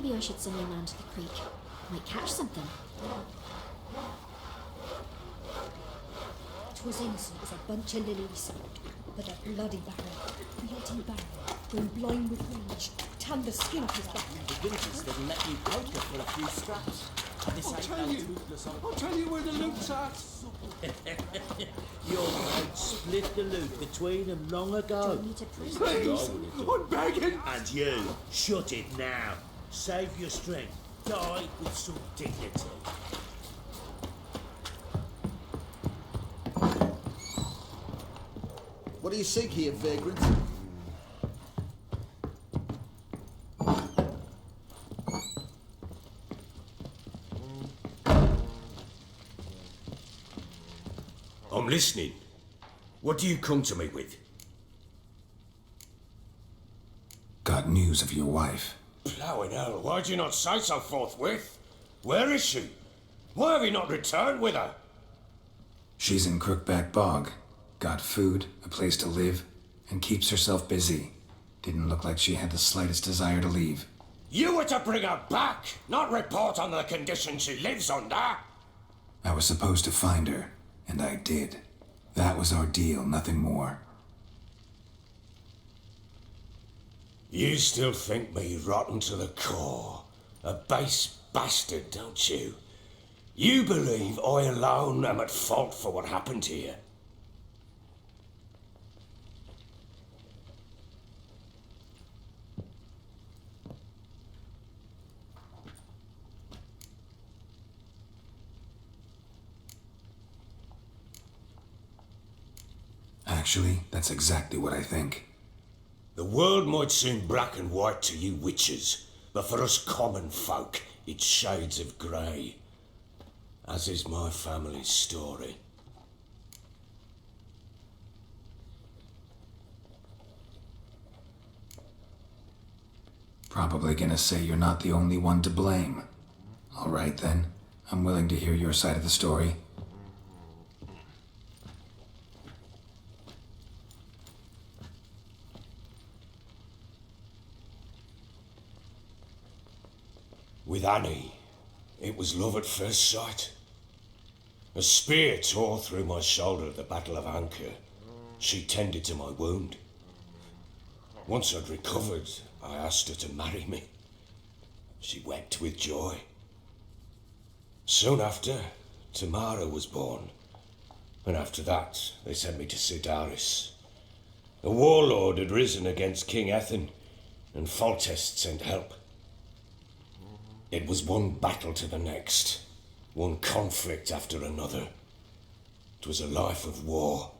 Maybe I should send you down to the creek. Might catch something. 'Twas innocent as a bunch of lilies, but a bloody barrel, going blind with rage, tanned the skin off his back. The villagers didn't let you poker for a few scraps. This I'll ain't tell no you. toothless old... I'll tell you where the loot's at. Your mate split the loot between them long ago. Do you need to prove it? Please, I'm begging. And you, shut it now. Save your strength. Die with some dignity. What do you seek here, vagrant? I'm listening. What do you come to me with? Got news of your wife. Plowing hell, why'd you not say so forthwith? Where is she? Why have you not returned with her? She's in Crookback Bog. Got food, a place to live, and keeps herself busy. Didn't look like she had the slightest desire to leave. You were to bring her back, not report on the conditions she lives under. I was supposed to find her, and I did. That was our deal, nothing more. You still think me rotten to the core. A base bastard, don't you? You believe I alone am at fault for what happened here. Actually, that's exactly what I think. The world might seem black and white to you witches, but for us common folk, it's shades of grey. As is my family's story. Probably gonna say you're not the only one to blame. All right then, I'm willing to hear your side of the story. With Annie, it was love at first sight. A spear tore through my shoulder at the Battle of Anchor. She tended to my wound. Once I'd recovered, I asked her to marry me. She wept with joy. Soon after, Tamara was born. And after that, they sent me to Sidaris. A warlord had risen against King Ethan, and Foltest sent help. It was one battle to the next, one conflict after another. It was a life of war.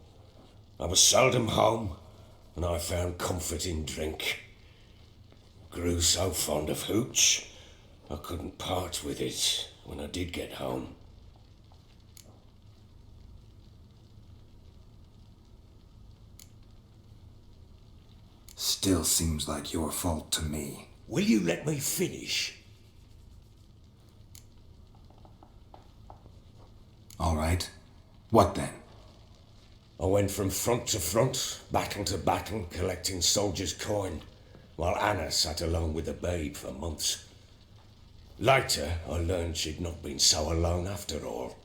I was seldom home, and I found comfort in drink. Grew so fond of hooch, I couldn't part with it when I did get home. Still seems like your fault to me. Will you let me finish? All right. What then? I went from front to front, battle to battle, collecting soldiers' coin, while Anna sat alone with the babe for months. Later, I learned she'd not been so alone after all.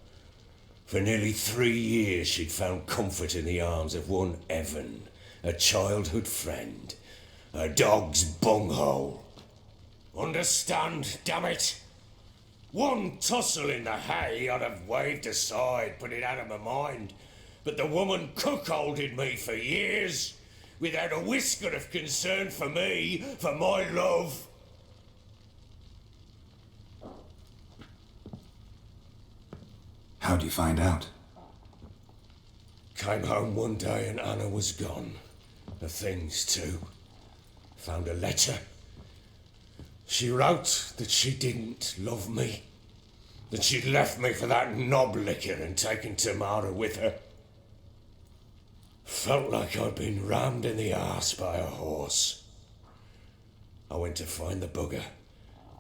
For nearly 3 years, she'd found comfort in the arms of one Evan, a childhood friend, a dog's bunghole. Understand, damn it? One tussle in the hay I'd have waved aside, put it out of my mind. But the woman cuckolded me for years, without a whisker of concern for me, for my love. How'd you find out? Came home one day and Anna was gone. The things too. Found a letter. She wrote that she didn't love me. That she'd left me for that knob licker and taken Tamara with her. Felt like I'd been rammed in the arse by a horse. I went to find the bugger,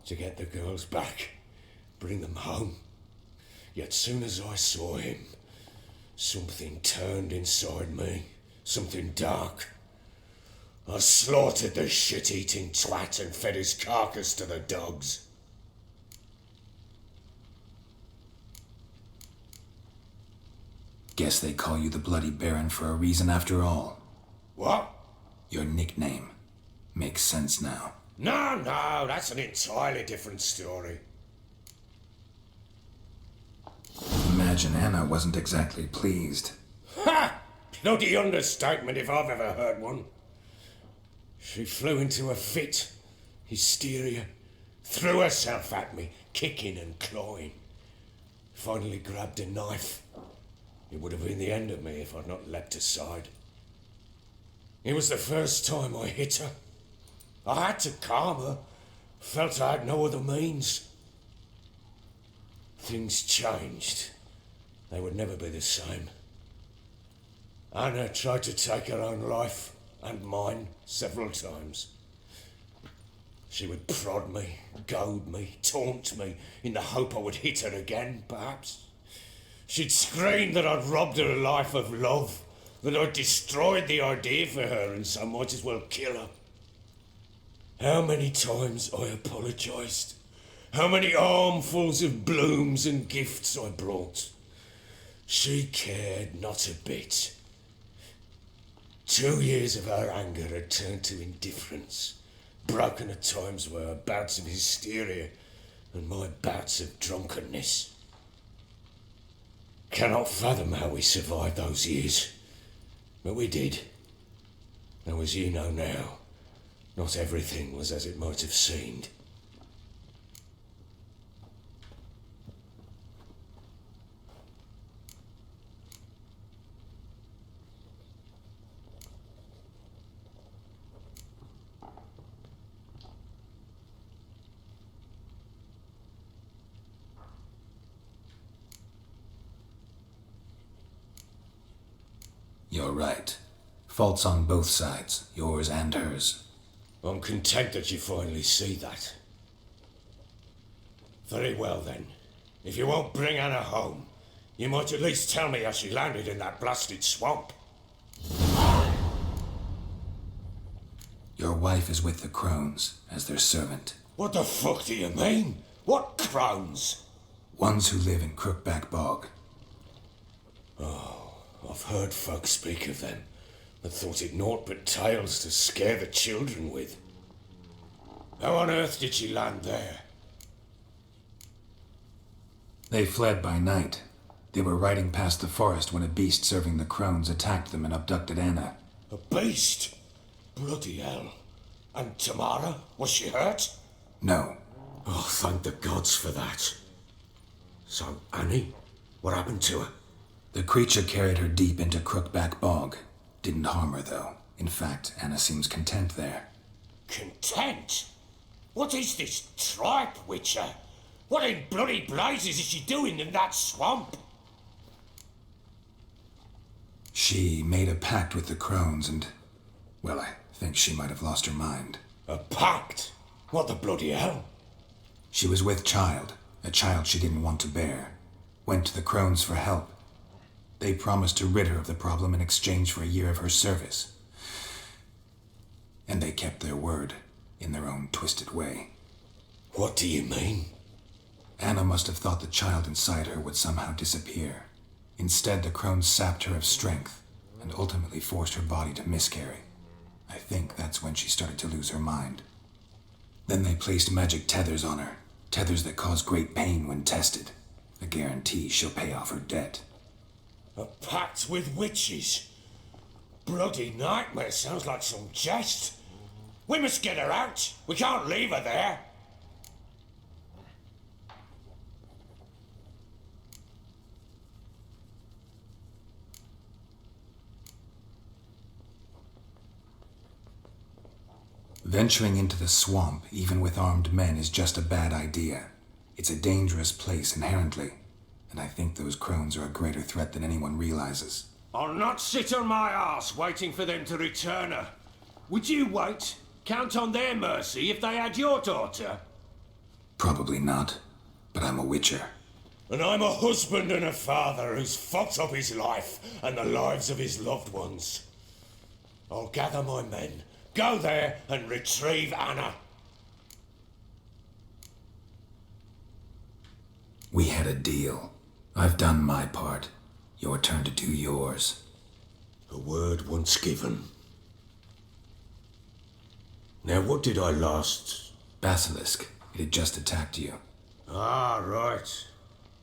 to get the girls back, bring them home. Yet soon as I saw him, something turned inside me, something dark. I slaughtered the shit-eating twat and fed his carcass to the dogs. Guess they call you the Bloody Baron for a reason after all. What? Your nickname makes sense now. No, that's an entirely different story. Imagine Anna wasn't exactly pleased. Ha! Bloody understatement if I've ever heard one. She flew into a fit, hysteria, threw herself at me, kicking and clawing. Finally grabbed a knife. It would have been the end of me if I'd not leapt aside. It was the first time I hit her. I had to calm her. Felt I had no other means. Things changed. They would never be the same. Anna tried to take her own life, and mine, several times. She would prod me, goad me, taunt me, in the hope I would hit her again, perhaps. She'd scream that I'd robbed her life of love, that I'd destroyed the idea for her, and so might as well kill her. How many times I apologised. How many armfuls of blooms and gifts I brought. She cared not a bit. 2 years of her anger had turned to indifference, broken at times by her bouts of hysteria and my bouts of drunkenness. Cannot fathom how we survived those years, but we did. Though as you know now, not everything was as it might have seemed. You're right. Faults on both sides, yours and hers. I'm content that you finally see that. Very well then. If you won't bring Anna home, you might at least tell me how she landed in that blasted swamp. Your wife is with the Crones as their servant. What the fuck do you mean? What crones? Ones who live in Crookback Bog. I've heard folk speak of them, but thought it naught but tales to scare the children with. How on earth did she land there? They fled by night. They were riding past the forest when a beast serving the Crones attacked them and abducted Anna. A beast? Bloody hell. And Tamara? Was she hurt? No. Oh, thank the gods for that. So, Annie? What happened to her? The creature carried her deep into Crookback Bog. Didn't harm her, though. In fact, Anna seems content there. Content? What is this tripe, Witcher? What in bloody blazes is she doing in that swamp? She made a pact with the Crones and, well, I think she might have lost her mind. A pact? What the bloody hell? She was with child, a child she didn't want to bear. Went to the Crones for help. They promised to rid her of the problem in exchange for a year of her service. And they kept their word, in their own twisted way. What do you mean? Anna must have thought the child inside her would somehow disappear. Instead, the Crones sapped her of strength, and ultimately forced her body to miscarry. I think that's when she started to lose her mind. Then they placed magic tethers on her, tethers that cause great pain when tested. A guarantee she'll pay off her debt. A pact with witches? Bloody nightmare, sounds like some jest. We must get her out. We can't leave her there. Venturing into the swamp, even with armed men, is just a bad idea. It's a dangerous place inherently, and I think those Crones are a greater threat than anyone realizes. I'll not sit on my arse waiting for them to return her. Would you wait? Count on their mercy if they had your daughter? Probably not, but I'm a witcher. And I'm a husband and a father who's fucked up his life and the lives of his loved ones. I'll gather my men, Go there and retrieve Anna. We had a deal. I've done my part. Your turn to do yours. A word once given. Now, what did I last... Basilisk. It had just attacked you. Ah, right.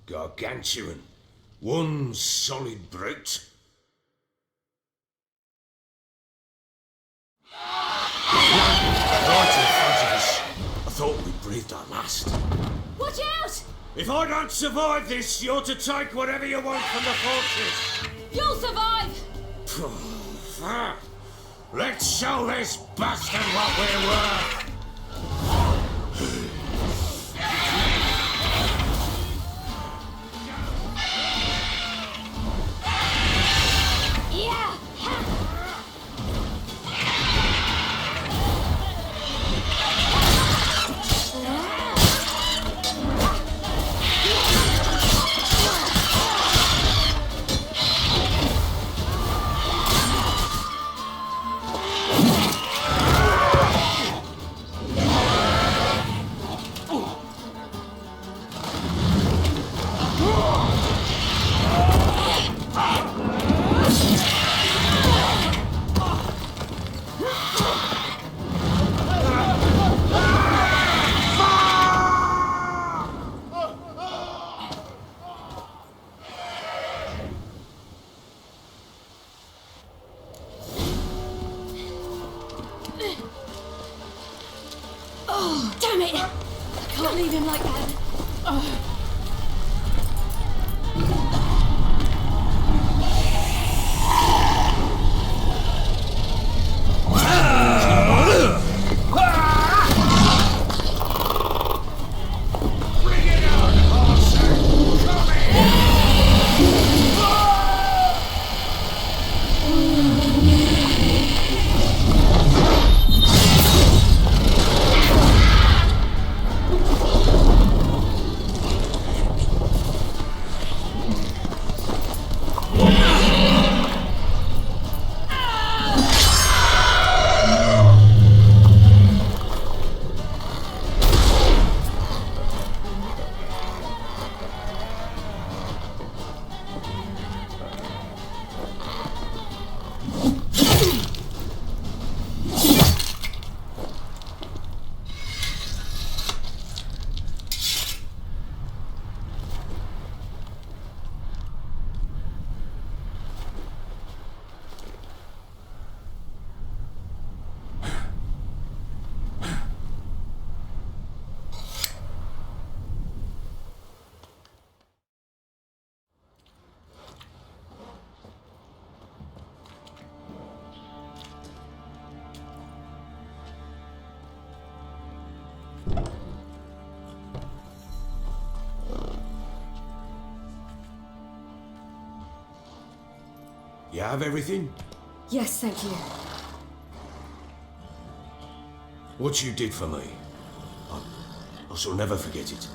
Gargantuan. One solid brute. Right in front of us. I thought we breathed our last. Watch out! If I don't survive this, you're to take whatever you want from the fortress. You'll survive! Let's show this bastard what we're worth. Yeah! Oh, damn it! I can't leave him like that. You have everything? Yes, thank you. What you did for me, I shall never forget it.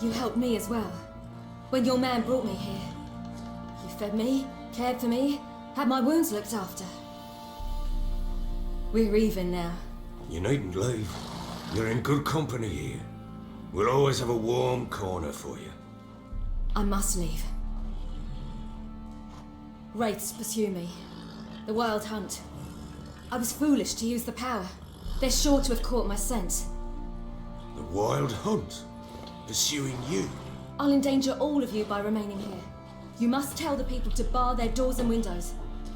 You helped me as well. When your man brought me here. You fed me, cared for me, had my wounds looked after. We're even now. You needn't leave. You're in good company here. We'll always have a warm corner for you. I must leave. Wraiths pursue me. The Wild Hunt. I was foolish to use the power. They're sure to have caught my scent. The Wild Hunt? Pursuing you? I'll endanger all of you by remaining here. You must tell the people to bar their doors and windows.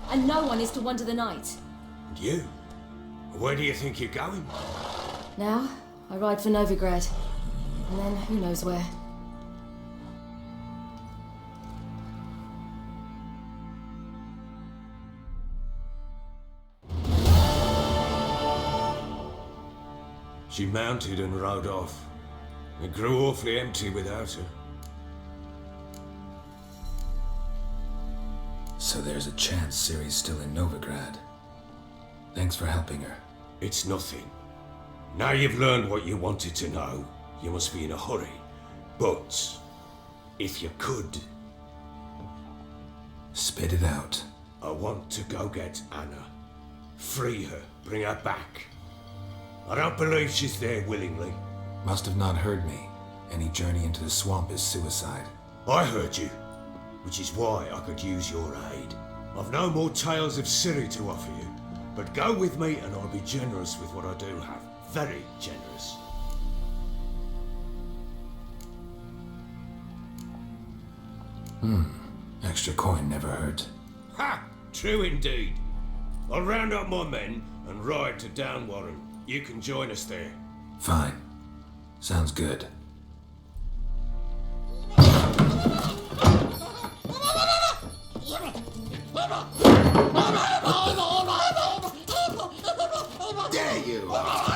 And no one is to wander the night. And you? Where do you think you're going? Now, I ride for Novigrad. And then who knows where. She mounted and rode off. It grew awfully empty without her. So there's a chance Ciri's still in Novigrad. Thanks for helping her. It's nothing. Now you've learned what you wanted to know, you must be in a hurry. But, if you could, Spit it out. I want to go get Anna. Free her, bring her back. I don't believe she's there willingly. Must have not heard me. Any journey into the swamp is suicide. I heard you, which is why I could use your aid. I've no more tales of Ciri to offer you, but go with me and I'll be generous with what I do have. Very generous. Extra coin never hurt. Ha! True indeed. I'll round up my men and ride to Downwarren. You can join us there. Fine. Sounds good. There you are.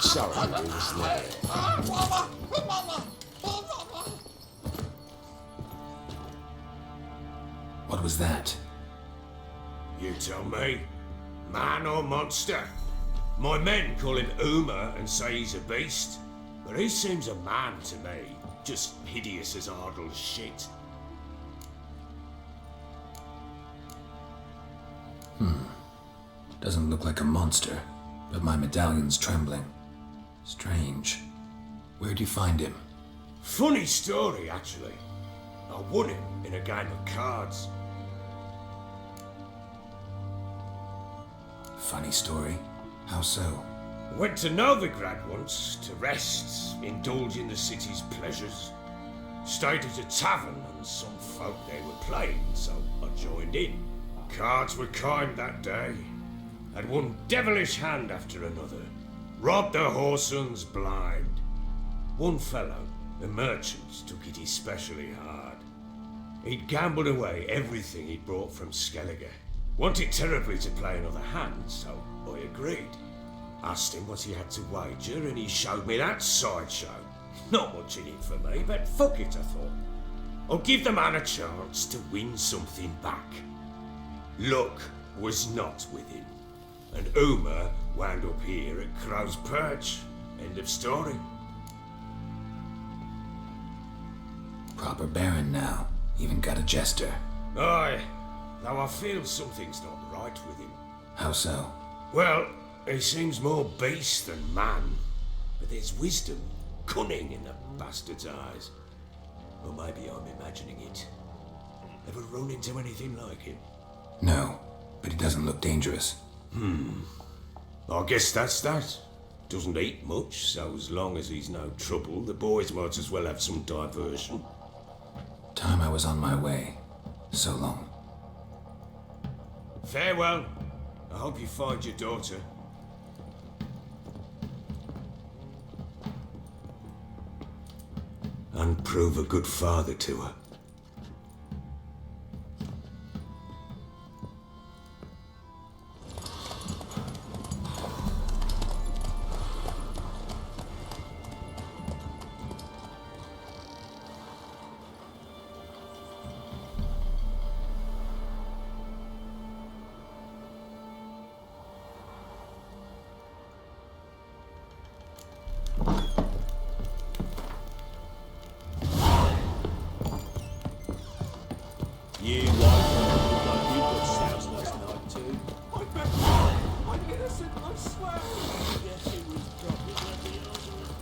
Sorry, we was late. What was that? You tell me. Man or monster? My men call him Uma and say he's a beast, but he seems a man to me. Just hideous as Ardle's shit. Doesn't look like a monster, but my medallion's trembling. Strange. Where'd you find him? Funny story, actually. I won him in a game of cards. Funny story. How so? Went to Novigrad once to rest, indulge in the city's pleasures. Stayed at a tavern and some folk there were playing, so I joined in. Cards were kind that day. Had one devilish hand after another. Robbed the whoresons blind. One fellow, a merchant, took it especially hard. He'd gambled away everything he'd brought from Skellige. Wanted terribly to play another hand, so I agreed. Asked him what he had to wager, and he showed me that sideshow. Not much in it for me, but fuck it, I thought. I'll give the man a chance to win something back. Luck was not with him, and Uma wound up here at Crow's Perch. End of story. Proper baron now. Even got a jester. Aye, though I feel something's not right with him. How so? Well, he seems more beast than man, but there's wisdom, cunning in the bastard's eyes. Or maybe I'm imagining it. Ever run into anything like him? No, but he doesn't look dangerous. I guess that's that. Doesn't eat much, so as long as he's no trouble, the boys might as well have some diversion. Time I was on my way. So long. Farewell. I hope you find your daughter. And prove a good father to her. You like you got sounds last night too. I'm innocent, I swear. Yes, it was dropping.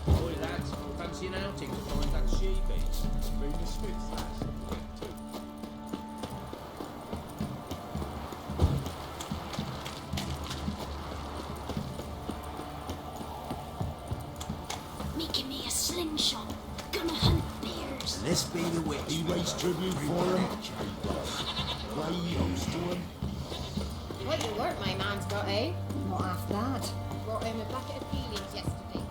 Boy, lads, fancy an outing to find that sheepy. Bring the Smiths, lads. Making me a slingshot. Gonna hunt bears. This be the witch. He raised tribute for him. Play yours to him. What you work my man's got, eh? Not half bad. Brought him a bucket of peelings yesterday.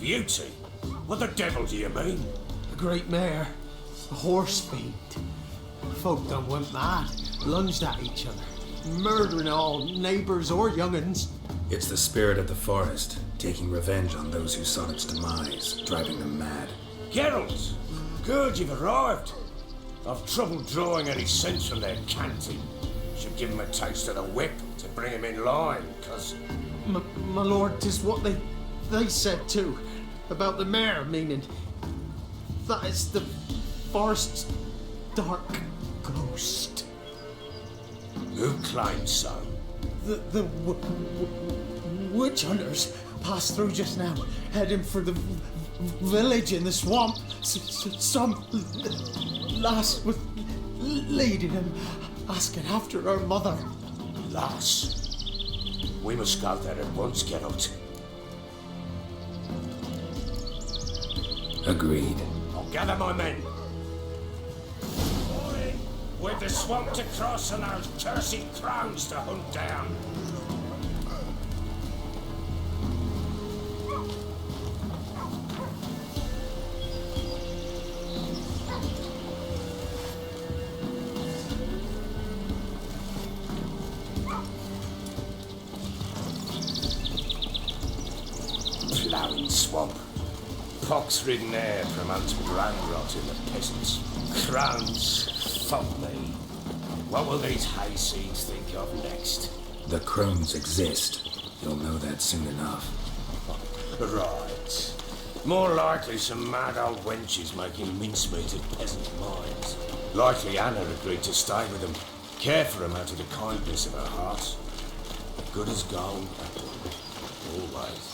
Beauty? What the devil do you mean? A great mare. A horse fiend. Folk done went mad. Lunged at each other. Murdering all neighbours or young'uns. It's the spirit of the forest, taking revenge on those who sought its demise, driving them mad. Geralt! Good, you've arrived. I've trouble drawing any sense from their canting. Should give him a taste of the whip to bring him in line, cause... My lord, 'tis what they said too. About the mare, meaning... that is the forest's dark ghost. Who claims so? The witch hunters passed through just now, heading for the village in the swamp. Some lass was leading him, asking after her mother. Lass? We must go there at once, Geralt. Agreed. I'll gather my men. We've the swamp to cross and those cursed crows to hunt down. Ploughing swamp. Pox-ridden air from Hunt's ground rot in the peasants. Crowns. Fuck me. What will these hayseeds think of next? The crones exist. You'll know that soon enough. Right. More likely some mad old wenches making mincemeat of peasant minds. Likely Anna agreed to stay with them, care for them out of the kindness of her heart. Good as gold. Always.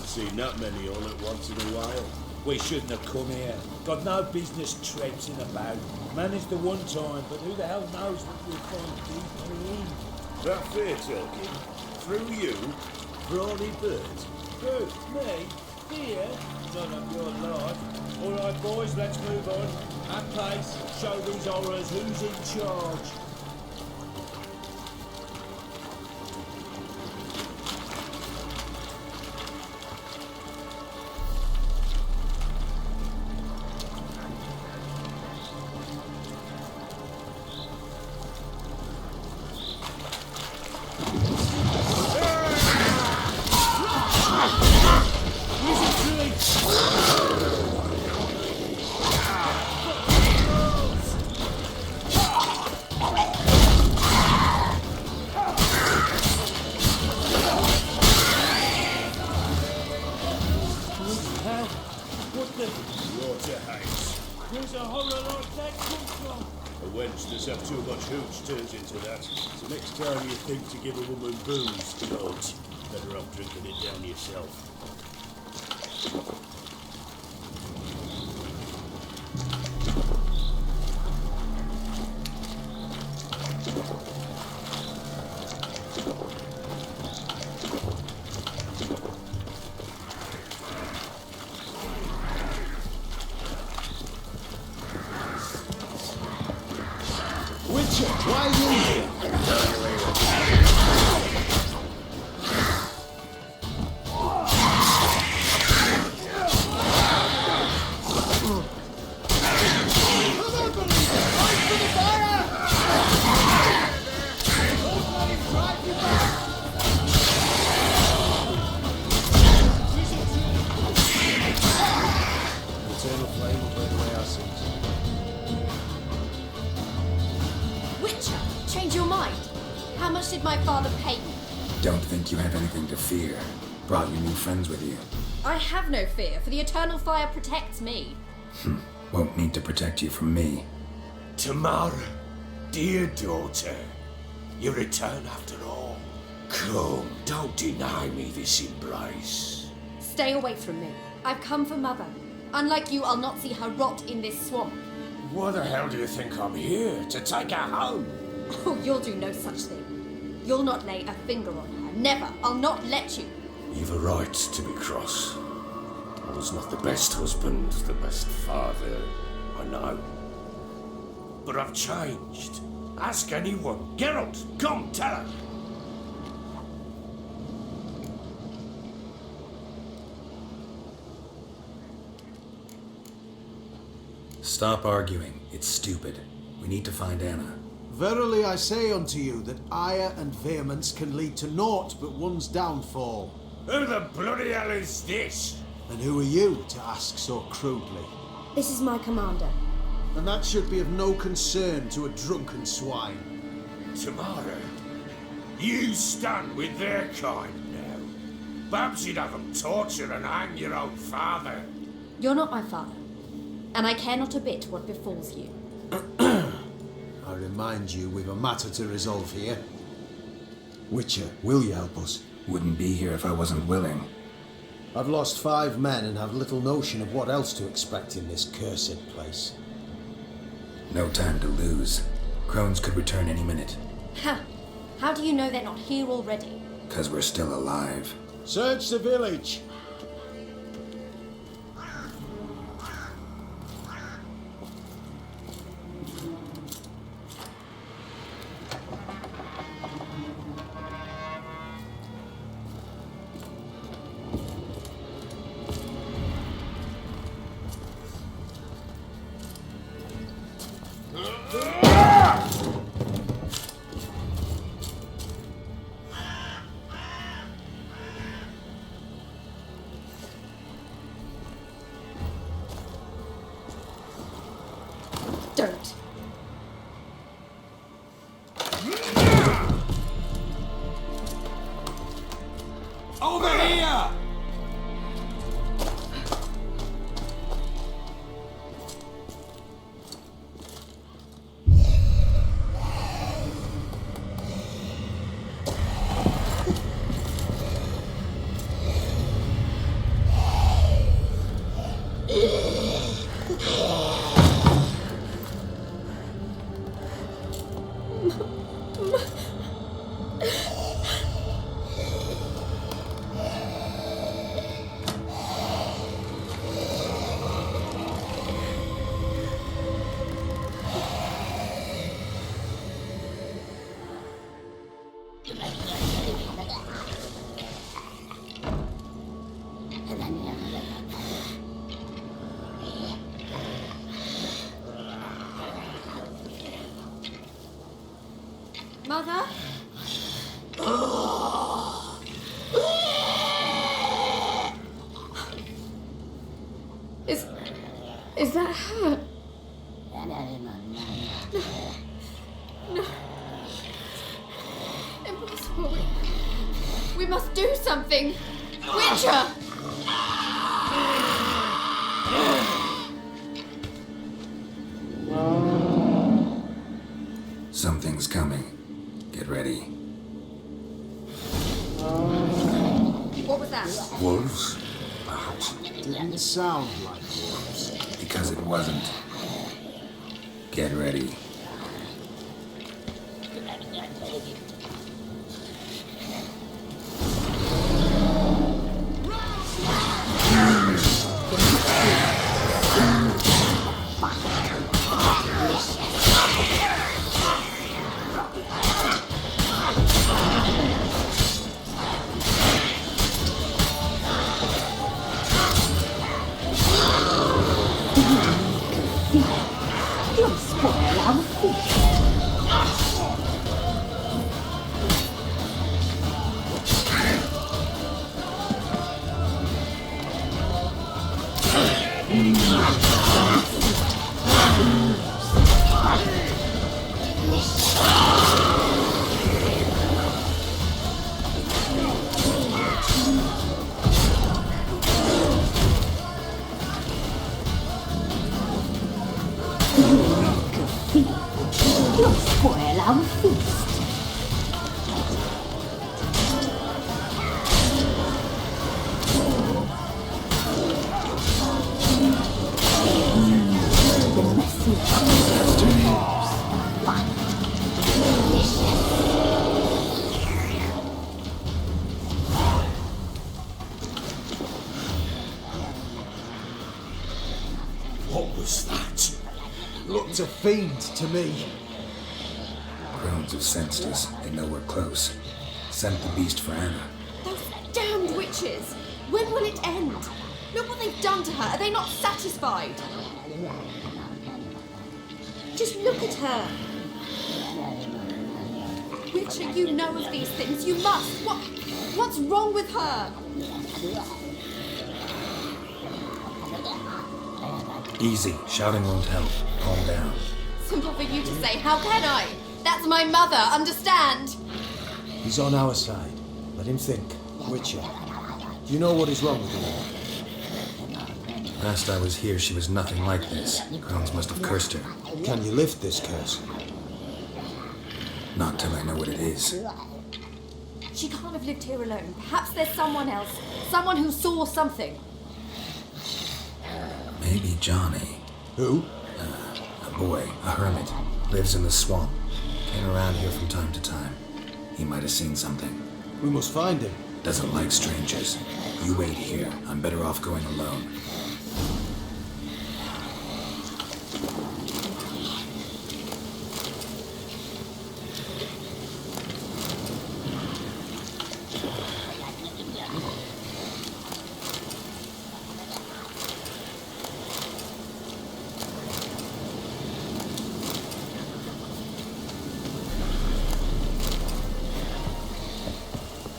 Seen that many all at once in a while. We shouldn't have come here. Got no business traipsing about. Managed the one time, but who the hell knows what we'll find deeper in? That fair talking? Through you? Brawny birds? Who? Me? Here? None of your lot. All right, boys, let's move on. At pace, show these horrors who's in charge. Turns into that. So next time you think to give a woman booze, dogs, better off drinking it down yourself. Why are you here? How much did my father pay you? Don't think you have anything to fear. Brought your new friends with you. I have no fear, for the eternal fire protects me. Won't need to protect you from me. Tamara, dear daughter, you return after all. Come, don't deny me this embrace. Stay away from me. I've come for Mother. Unlike you, I'll not see her rot in this swamp. Why the hell do you think I'm here? To take her home? Oh, you'll do no such thing. You'll not lay a finger on her. Never. I'll not let you. You've a right to be cross. I was not the best husband, the best father, I know. But I've changed. Ask anyone. Geralt, come, tell her. Stop arguing. It's stupid. We need to find Anna. Verily I say unto you that ire and vehemence can lead to naught but one's downfall. Who the bloody hell is this? And who are you to ask so crudely? This is my commander. And that should be of no concern to a drunken swine. Tamara, you stand with their kind now. Perhaps you'd have them torture and hang your own father. You're not my father, and I care not a bit what befalls you. I remind you we've a matter to resolve here. Witcher, will you help us? Wouldn't be here if I wasn't willing. I've lost 5 men and have little notion of what else to expect in this cursed place. No time to lose. Crones could return any minute. Ha! How do you know they're not here already? 'Cause we're still alive. Search the village! Don't. Over here! Mother? Is that her? No. Impossible. We must do something. Witcher! Something's coming. Get ready. What was that? Wolves? Perhaps. Didn't sound like wolves. Because it wasn't. Get ready. shall feast. The message fine. What was that? Looked a fiend to me. Crones have sensed us. They know we're close. Sent the beast for Anna. Those damned witches! When will it end? Look what they've done to her. Are they not satisfied? Just look at her. Witcher, you know of these things. You must. What's wrong with her? Easy. Shouting won't help. Calm down. Simple for you to say. How can I? That's my mother. Understand? He's on our side. Let him think. Witcher, do you know what is wrong with her? Last I was here, she was nothing like this. Crones must have cursed her. Can you lift this curse? Not till I know what it is. She can't have lived here alone. Perhaps there's someone else. Someone who saw something. Maybe Johnny. Who? A boy, a hermit. Lives in the swamp. Came around here from time to time. He might have seen something. We must find him. Doesn't like strangers. You wait here. I'm better off going alone.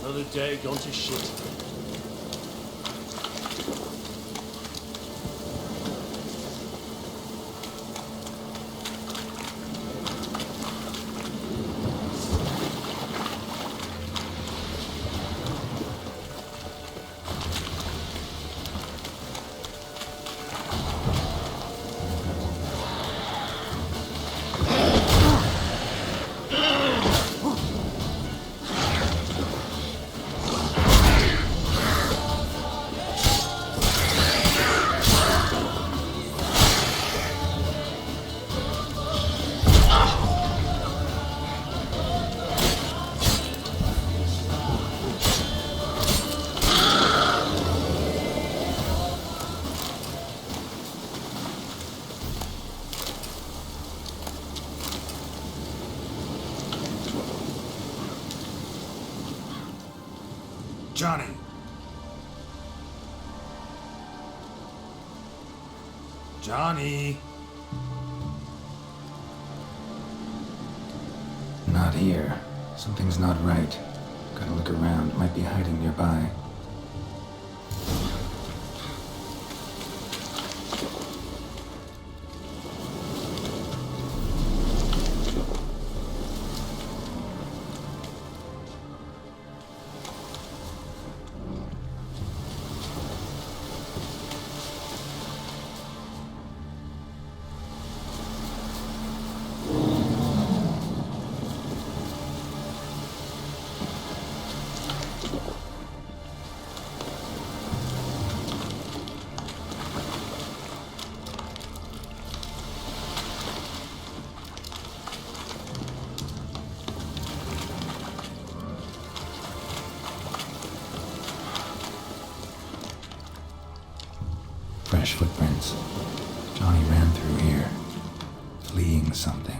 Another day gone to shit. Johnny! Johnny! Not here. Something's not right. Gotta look around. Might be hiding nearby. Fresh footprints. Johnny ran through here, fleeing something.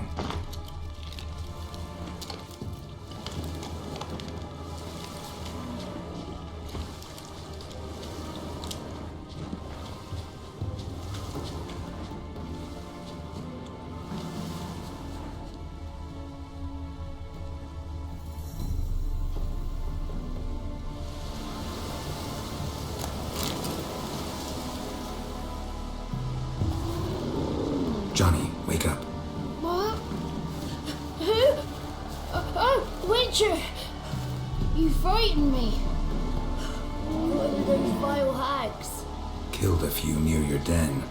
Johnny, wake up. What? Who? Oh, Witcher! You frightened me. What are those vile hags? Killed a few near your den.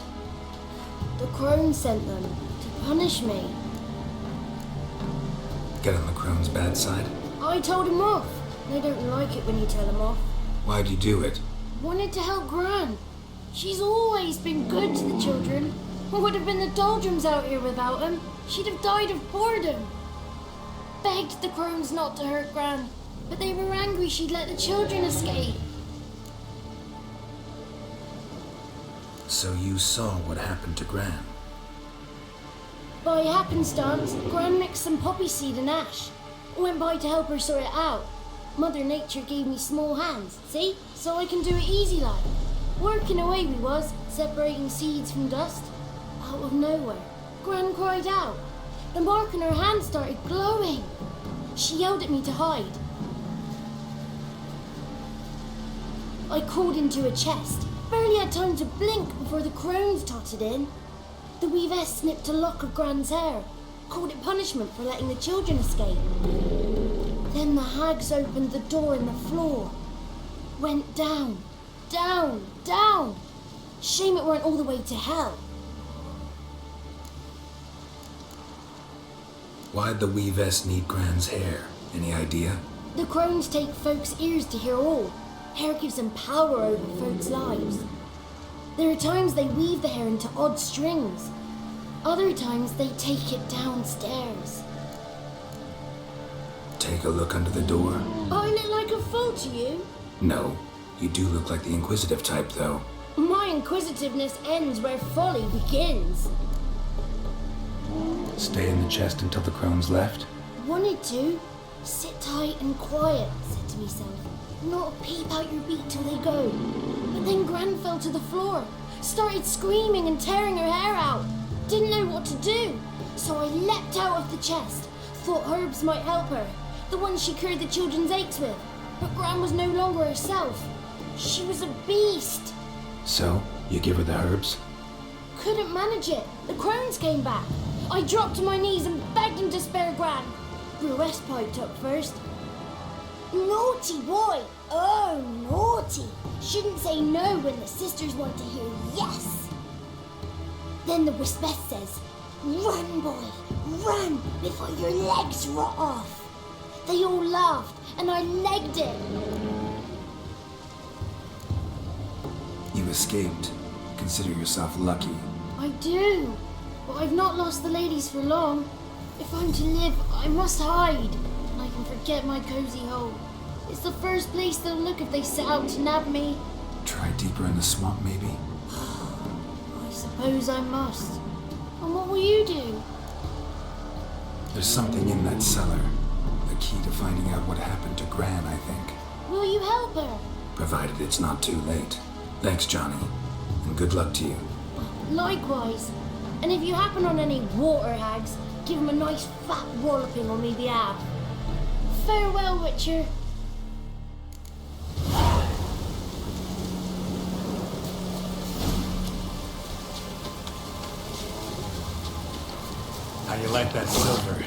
The crone sent them to punish me. get on the Crone's bad side? I told him off. They don't like it when you tell them off. Why'd you do it? Wanted to help Gran. She's always been good to the children. What would have been the doldrums out here without him? She'd have died of boredom. Begged the Crones not to hurt Gran, but they were angry she'd let the children escape. So you saw what happened to Gran? By happenstance, Gran mixed some poppy seed and ash. Went by to help her sort it out. Mother Nature gave me small hands, see? So I can do it easy like. Working away we was, separating seeds from dust. Out of nowhere, Gran cried out. The mark on her hand started glowing. She yelled at me to hide. I crawled into a chest. Barely had time to blink before the Crones tottered in. The weavess snipped a lock of Gran's hair, called it punishment for letting the children escape. Then the hags opened the door in the floor. Went down, down, down. Shame it weren't all the way to hell. Why'd the weavess need Gran's hair? Any idea? The Crones take folks' ears to hear all. Hair gives them power over folks' lives. There are times they weave the hair into odd strings. Other times they take it downstairs. Take a look under the door? I look like a fool to you? No. You do look like the inquisitive type, though. My inquisitiveness ends where folly begins. Stay in the chest until the Crones left? Wanted to. Sit tight and quiet, said to myself. Not a peep out your beak till they go. But then Gran fell to the floor. Started screaming and tearing her hair out. Didn't know what to do. So I leapt out of the chest. Thought herbs might help her. The ones she cured the children's aches with. But Gran was no longer herself. She was a beast. So, you give her the herbs? Couldn't manage it. The Crones came back. I dropped to my knees and begged him to spare Gran. Ruess piped up first. Naughty boy! Oh, naughty! Shouldn't say no when the sisters want to hear yes! Then the Wispeth says, run, boy, run before your legs rot off! They all laughed and I legged it! You escaped. Consider yourself lucky. I do, but I've not lost the ladies for long. If I'm to live, I must hide. I can forget my cozy hole. It's the first place they'll look if they set out to nab me. Try deeper in the swamp, maybe? I suppose I must. And what will you do? There's something in that cellar. The key to finding out what happened to Gran, I think. Will you help her? Provided it's not too late. Thanks, Johnny. And good luck to you. Likewise. And if you happen on any water hags, give them a nice fat walloping on me behalf. Farewell, Witcher. How you like that silver?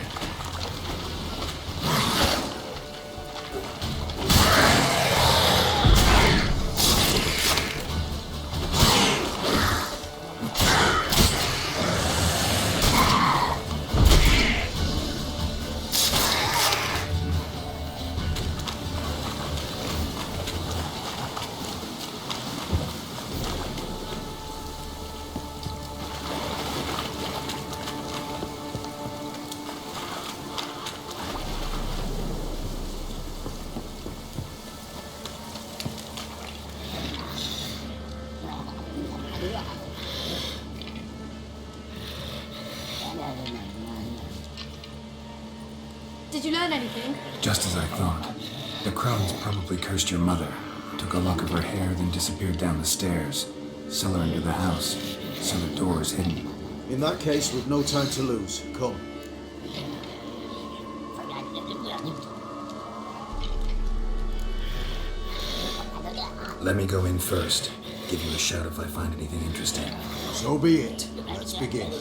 Did you learn anything? Just as I thought. The Crones probably cursed your mother, took a lock of her hair, then disappeared down the stairs. Cellar into the house, so the door is hidden. In that case, we've no time to lose. Come. Let me go in first. Give you a shout if I find anything interesting. So be it. Let's begin.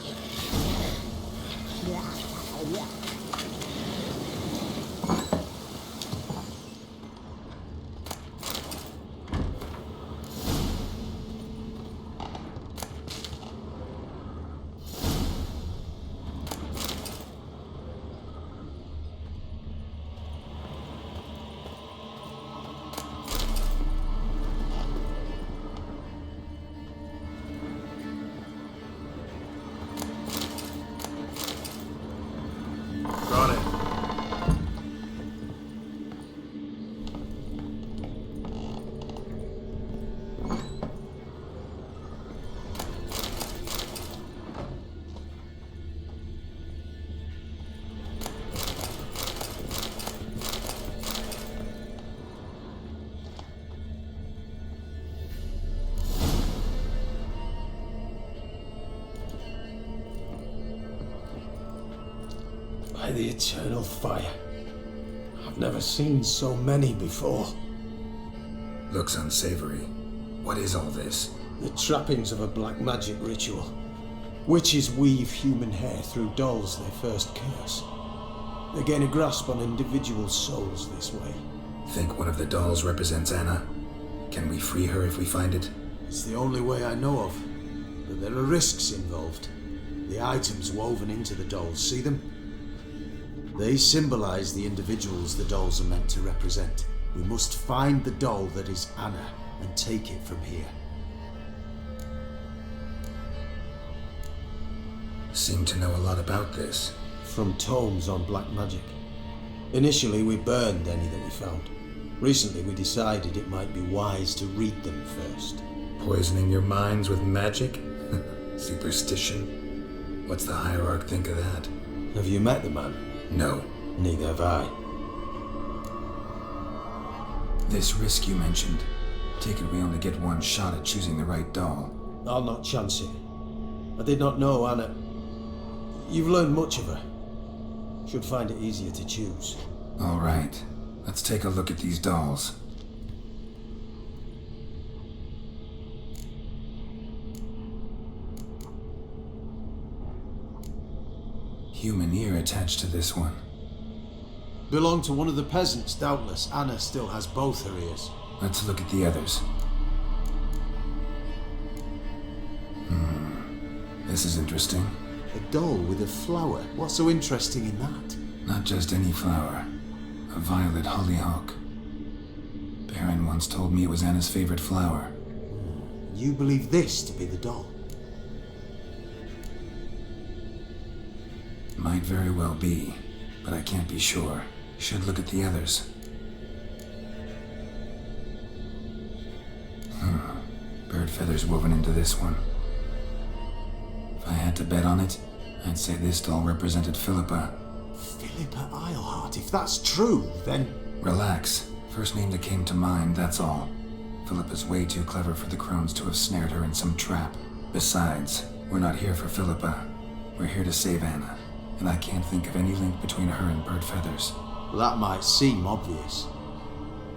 Got it. By the eternal fire. I've never seen so many before. Looks unsavory. What is all this? The trappings of a black magic ritual. Witches weave human hair through dolls they first curse. They gain a grasp on individual souls this way. Think one of the dolls represents Anna? Can we free her if we find it? It's the only way I know of. But there are risks involved. The items woven into the dolls, see them? They symbolize the individuals the dolls are meant to represent. We must find the doll that is Anna and take it from here. Seem to know a lot about this. From tomes on black magic. Initially, we burned any that we found. Recently, we decided it might be wise to read them first. Poisoning your minds with magic? Superstition? What's the hierarch think of that? Have you met the man? No. Neither have I. This risk you mentioned. Take it we only get one shot at choosing the right doll. I'll not chance it. I did not know Anna. You've learned much of her. Should find it easier to choose. All right. Let's take a look at these dolls. Human ear attached to this one. Belong to one of the peasants, doubtless. Anna still has both her ears. Let's look at the others. This is interesting. A doll with a flower. What's so interesting in that? Not just any flower. A violet hollyhock. Baron once told me it was Anna's favorite flower. You believe this to be the doll? Might very well be, but I can't be sure. Should look at the others. Bird feathers woven into this one. If I had to bet on it, I'd say this doll represented Philippa. Philippa Eilhart, if that's true, then... Relax. First name that came to mind, that's all. Philippa's way too clever for the crones to have snared her in some trap. Besides, we're not here for Philippa. We're here to save Anna. And I can't think of any link between her and bird feathers. That might seem obvious.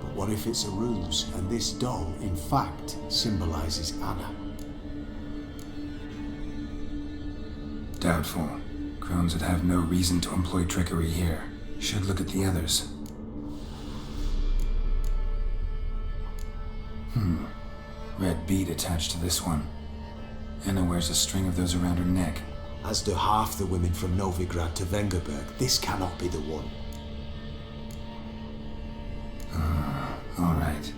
But what if it's a ruse, and this doll, in fact, symbolizes Anna? Doubtful. Crones would have no reason to employ trickery here. Should look at the others. Red bead attached to this one. Anna wears a string of those around her neck. As do half the women from Novigrad to Vengerberg. This cannot be the one. All right.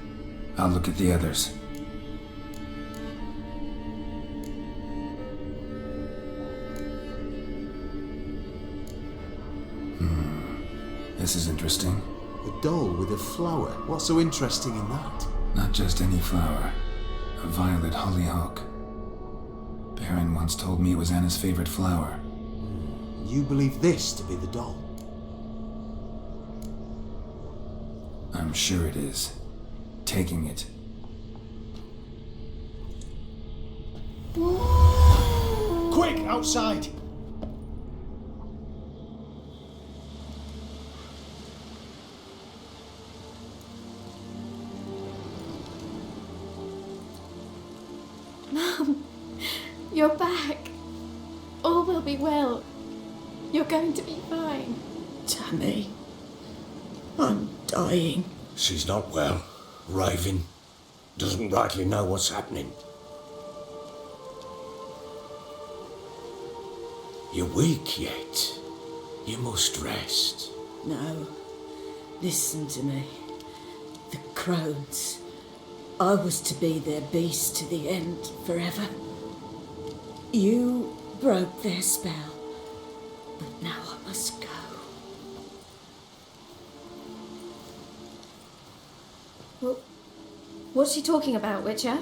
I'll look at the others. This is interesting. A doll with a flower. What's so interesting in that? Not just any flower. A violet hollyhock. Baron once told me it was Anna's favorite flower. You believe this to be the doll? I'm sure it is. Taking it. Quick, outside! Mum, you're back. All will be well. You're going to be fine. Tammy, I'm dying. She's not well. Raving. Doesn't rightly know what's happening. You're weak yet. You must rest. No, listen to me. The crones. I was to be their beast to the end, forever. You broke their spell, but now I must go. Well, what's she talking about, Witcher?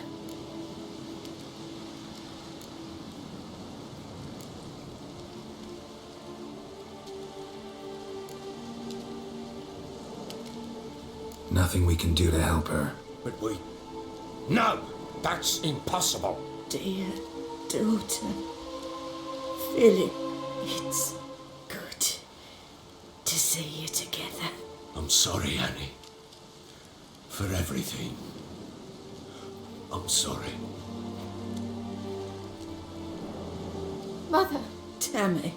Nothing we can do to help her. But we... No! That's impossible! Dear daughter, Philip, it's good to see you together. I'm sorry, Annie. For everything. I'm sorry. Mother! Tammy,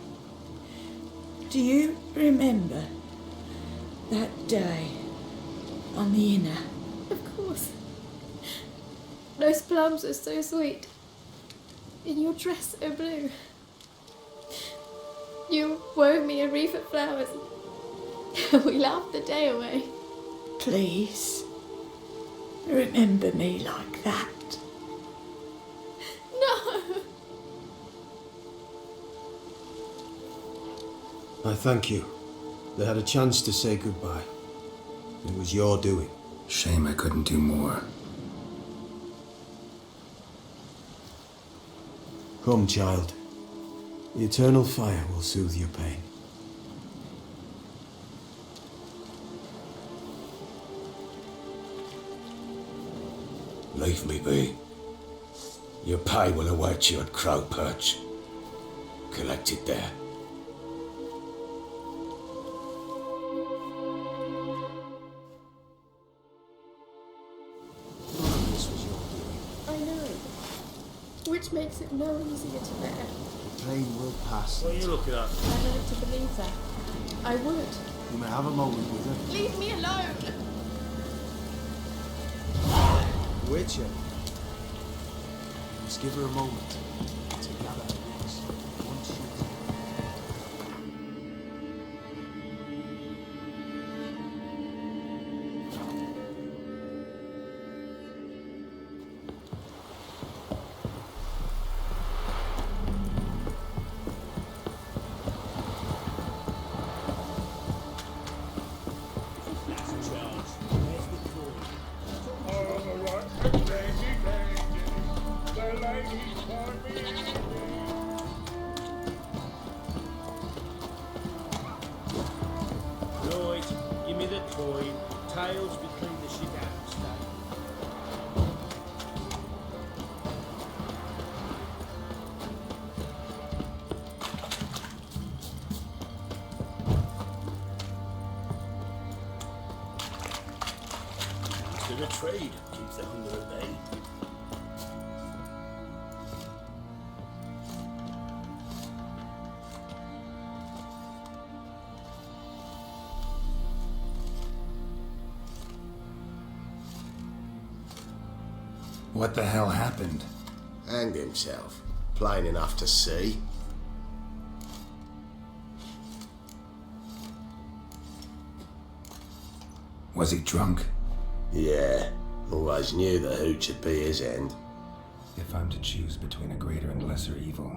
do you remember that day on the Inner? Of course. Those plums are so sweet. And your dress so blue. You wove me a wreath of flowers. We laughed the day away. Please, remember me like that. No! I thank you. They had a chance to say goodbye. It was your doing. Shame I couldn't do more. Come, child. The eternal fire will soothe your pain. Leave me be. Your pay will await you at Crow Perch. Collect it there. This was your doing. I know. Which makes it no easier to bear. The pain will pass. What are you looking at? I like to believe that. I would. You may have a moment with her. Leave me alone! Witcher. Let's give her a moment to gather her wits. Once she's... Right, give me the coin. Tails between the shit out and stuff. Master of trade keeps the hunger at bay. What the hell happened? Hanged himself. Plain enough to see. Was he drunk? Yeah. Always knew the hooch would be his end. If I'm to choose between a greater and lesser evil,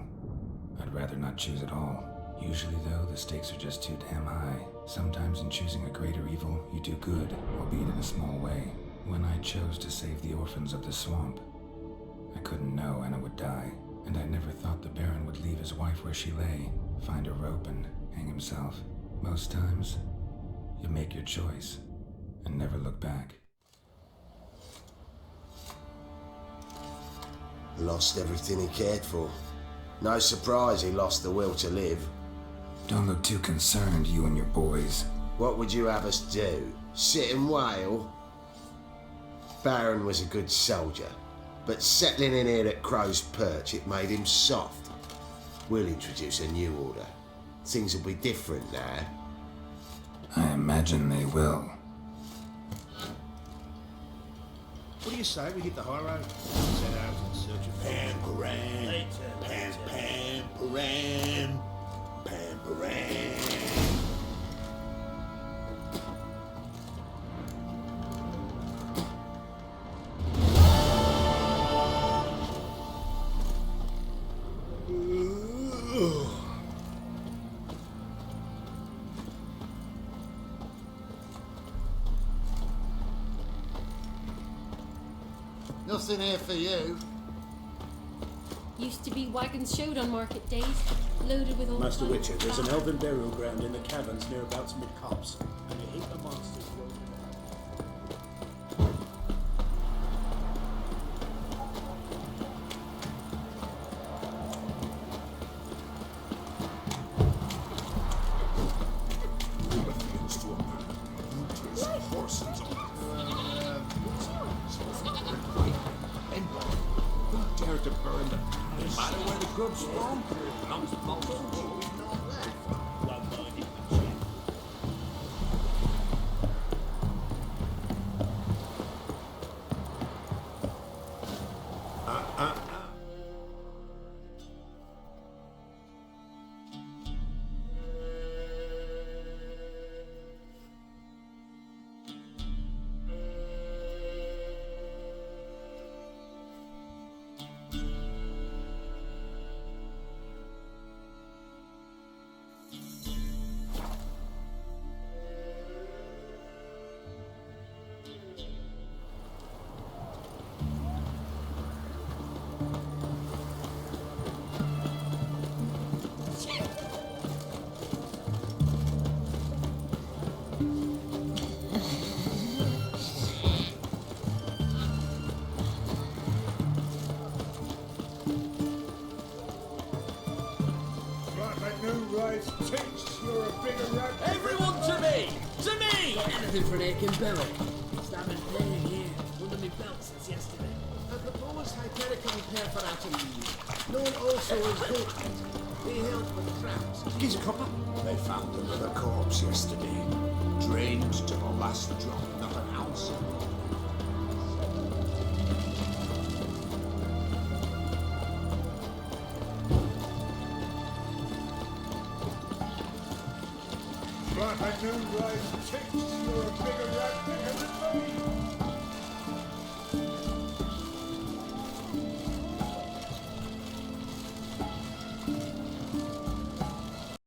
I'd rather not choose at all. Usually, though, the stakes are just too damn high. Sometimes in choosing a greater evil, you do good, albeit in a small way. When I chose to save the orphans of the swamp, I couldn't know Anna would die, and I never thought the Baron would leave his wife where she lay, find a rope and hang himself. Most times, you make your choice and never look back. Lost everything he cared for. No surprise he lost the will to live. Don't look too concerned, you and your boys. What would you have us do? Sit and wail? Baron was a good soldier, but settling in here at Crow's Perch, it made him soft. We'll introduce a new order. Things will be different now. I imagine they will. What do you say we hit the high road? Set out in search of Pam-param, pam-pam-param, pam-param. Nothing here for you. Used to be wagons showed on market days, loaded with all Master kinds Witcher, of there's an crap. elven burial ground in the caverns nearabouts mid-copse, and a heap of monsters roaming around. Who dared to burn them? No matter where the grubs from? Amongst multitudes. One-minded machine. Everyone to me! To me! Anything for an aching belly. Stabbing pain here, under my belt since yesterday. I propose hypericum perforatum. Known also as goat. They help with cramps. Gives a couple. They found another corpse yesterday. Drained to the last drop, not an ounce. Right, I know, right. Takes you're a bigger